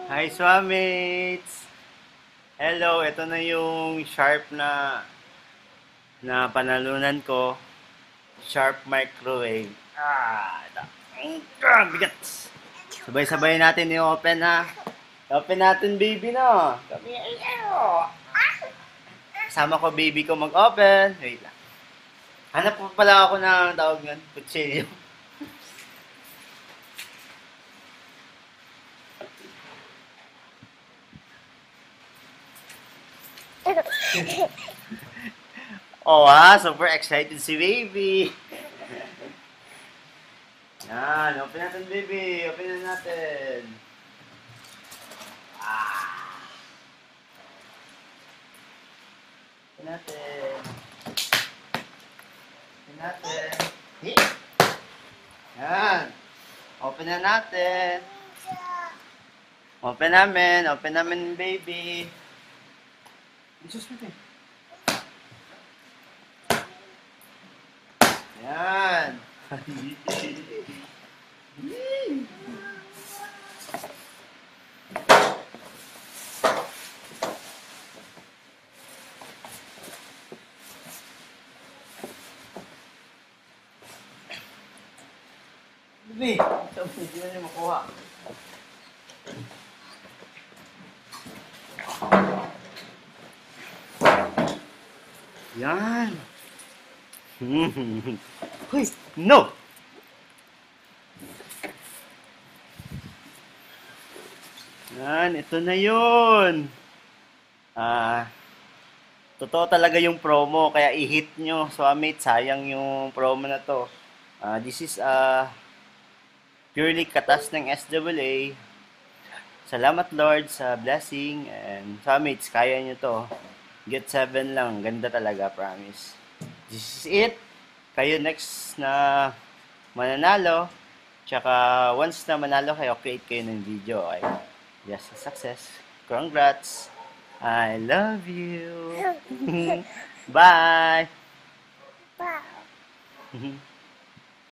Hi, Swamites! Hello, ito na yung sharp na panalunan ko. Sharp microwave. Ito. Bigat! Sabay-sabay natin i-open ha. Open natin, baby, no? Come here. Kasama ko, baby ko mag-open. Wait lang. Hanap pa pala ako ng tawag nun. Kutsilyo. Oh ha, super excited si baby. Yan, open natin, baby. Open na natin. Open natin. Open natin. Yan. Open na natin. Open namin, baby. Jesus, baby. Yan. Baby, hindi na niya makuha. Yan. Hoy, no! Yan, ito na yun. Totoo talaga yung promo, kaya i-hit nyo. Swamit, sayang yung promo na to. This is purely katas ng SAA. Salamat Lord sa blessing and Swamites, kaya nyo to. Get 7 lang, ganda talaga, promise. This is it. Kayo next na mananalo. Tsaka once na manalo kayo, create kayo ng video. Okay? Yes, success. Congrats. I love you. Bye. Wow.